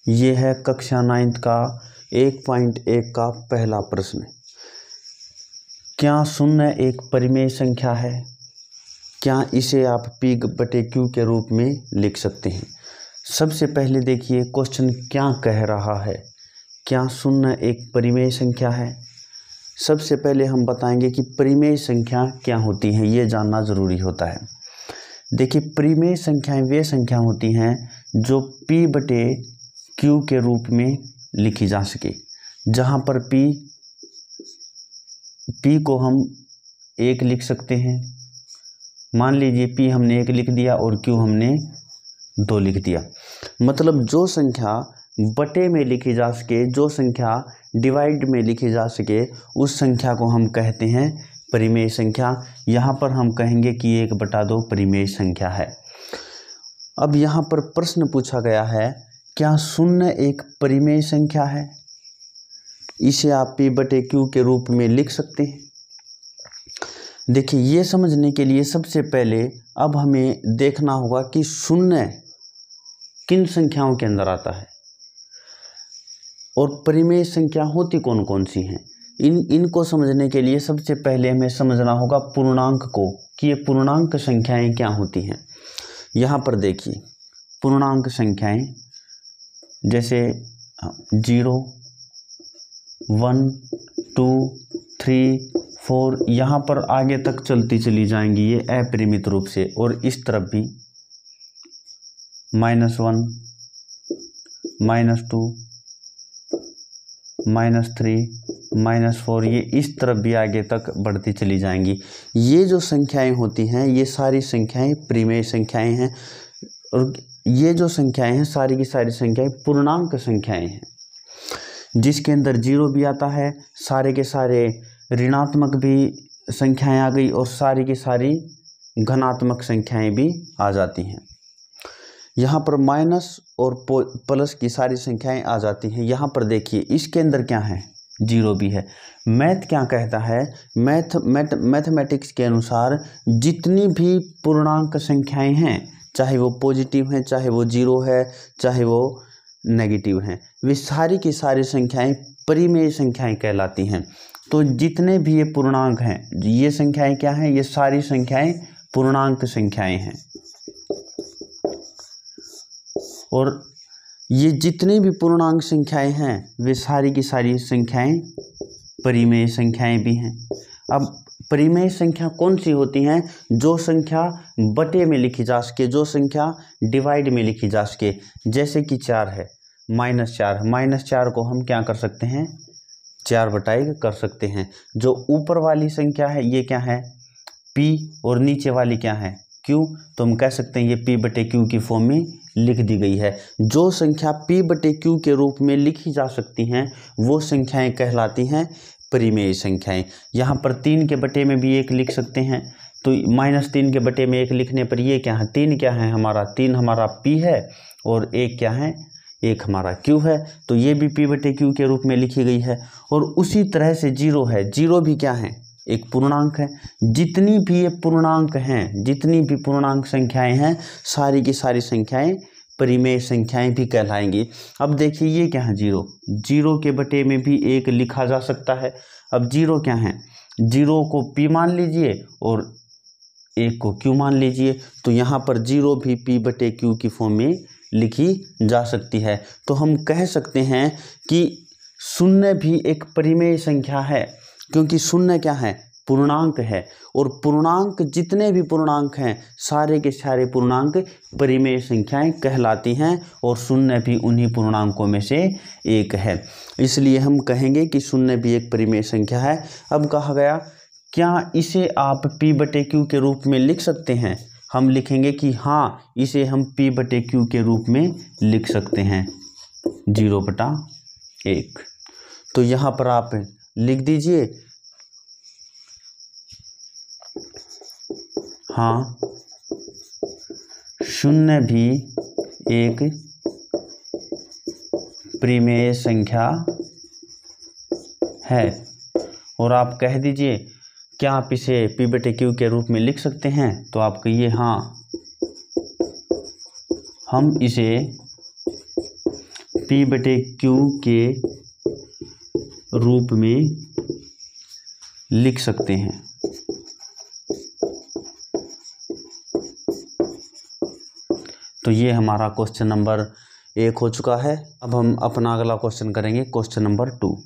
ये है कक्षा 9 का 1.1 का पहला प्रश्न। क्या शून्य एक परिमेय संख्या है? क्या इसे आप P/Q के रूप में लिख सकते हैं? सबसे पहले देखिए क्वेश्चन क्या कह रहा है। क्या शून्य एक परिमेय संख्या है? सबसे पहले हम बताएंगे कि परिमेय संख्या क्या होती हैं, ये जानना ज़रूरी होता है। देखिए परिमेय संख्याएं वे संख्या होती हैं जो P/Q के रूप में लिखी जा सके, जहाँ पर P को हम 1 लिख सकते हैं। मान लीजिए P हमने 1 लिख दिया और Q हमने 2 लिख दिया। मतलब जो संख्या बटे में लिखी जा सके, जो संख्या डिवाइड में लिखी जा सके, उस संख्या को हम कहते हैं परिमेय संख्या। यहाँ पर हम कहेंगे कि 1/2 परिमेय संख्या है। अब यहाँ पर प्रश्न पूछा गया है, क्या शून्य एक परिमेय संख्या है? इसे आप P/Q के रूप में लिख सकते हैं। देखिए ये समझने के लिए सबसे पहले अब हमें देखना होगा कि शून्य किन संख्याओं के अंदर आता है और परिमेय संख्या होती कौन कौन सी हैं। इनको समझने के लिए सबसे पहले हमें समझना होगा पूर्णांक को, कि ये पूर्णांक संख्याएं क्या होती हैं। यहाँ पर देखिए पूर्णांक संख्याएं जैसे 0, 1, 2, 3, 4 यहाँ पर आगे तक चलती चली जाएंगी ये अपरिमित रूप से, और इस तरफ भी -1, -2, -3, -4 ये इस तरफ भी आगे तक बढ़ती चली जाएंगी। ये जो संख्याएं होती हैं ये सारी संख्याएं परिमेय संख्याएं हैं, और ये जो संख्याएं हैं सारी की सारी संख्याएं पूर्णांक संख्याएं हैं, जिसके अंदर 0 भी आता है, सारे के सारे ऋणात्मक भी संख्याएं आ गई और सारी की सारी घनात्मक संख्याएं भी आ जाती हैं। यहाँ पर माइनस और प्लस की सारी संख्याएं आ जाती हैं। यहाँ पर देखिए इसके अंदर क्या है, 0 भी है। मैथ क्या कहता है, मैथमेटिक्स के अनुसार जितनी भी पूर्णांक संख्याएं हैं, चाहे वो पॉजिटिव हैं, चाहे वो 0 है, चाहे वो नेगेटिव हैं, वे सारी की सारी संख्याएं परिमेय संख्याएं कहलाती हैं। तो जितने भी ये पूर्णांक हैं, ये संख्याएं क्या हैं, ये सारी संख्याएं पूर्णांक संख्याएं हैं। और ये जितनी भी पूर्णांक संख्याएं हैं वे सारी की सारी संख्याएं परिमेय संख्याएं भी हैं। अब परिमेय संख्या कौन सी होती हैं? जो संख्या बटे में लिखी जा सके, जो संख्या डिवाइड में लिखी जा सके। जैसे कि 4 है, -4 को हम क्या कर सकते हैं, 4/1 कर सकते हैं। जो ऊपर वाली संख्या है ये क्या है, P, और नीचे वाली क्या है, Q, तो हम कह सकते हैं ये P/Q की फॉर्म में लिख दी गई है। जो संख्या P/Q के रूप में लिखी जा सकती हैं वो संख्याएं कहलाती हैं परिमेय संख्याएं। यहाँ पर 3 के बटे में भी 1 लिख सकते हैं, तो -3 के बटे में 1 लिखने पर ये क्या है, 3 क्या है हमारा, 3 हमारा P है, और 1 क्या है, 1 हमारा Q है, तो ये भी P/Q के रूप में लिखी गई है। और उसी तरह से 0 है, 0 भी क्या है, एक पूर्णांक है। जितनी भी ये पूर्णांक हैं, जितनी भी पूर्णांक संख्याएं हैं, सारी की सारी संख्याएं परिमेय संख्याएं भी कहलाएंगी। अब देखिए ये क्या है, 0 के बटे में भी 1 लिखा जा सकता है। अब 0 क्या है, 0 को P मान लीजिए और 1 को Q मान लीजिए, तो यहाँ पर 0 भी P/Q की फॉर्म में लिखी जा सकती है। तो हम कह सकते हैं कि शून्य भी एक परिमेय संख्या है, क्योंकि शून्य क्या है, पूर्णांक है, और पूर्णांक जितने भी पूर्णांक हैं सारे के सारे पूर्णांक परिमेय संख्याएं कहलाती हैं, और शून्य भी उन्हीं पूर्णांकों में से एक है। इसलिए हम कहेंगे कि शून्य भी एक परिमेय संख्या है। अब कहा गया क्या इसे आप P/Q के रूप में लिख सकते हैं? हम लिखेंगे कि हाँ, इसे हम P/Q के रूप में लिख सकते हैं, 0/1। तो यहाँ पर आप लिख दीजिए, हाँ शून्य भी एक परिमेय संख्या है। और आप कह दीजिए क्या आप इसे P/Q के रूप में लिख सकते हैं? तो आप कहिए हाँ, हम इसे P/Q के रूप में लिख सकते हैं। तो ये हमारा क्वेश्चन नंबर 1 हो चुका है। अब हम अपना अगला क्वेश्चन करेंगे, क्वेश्चन नंबर 2।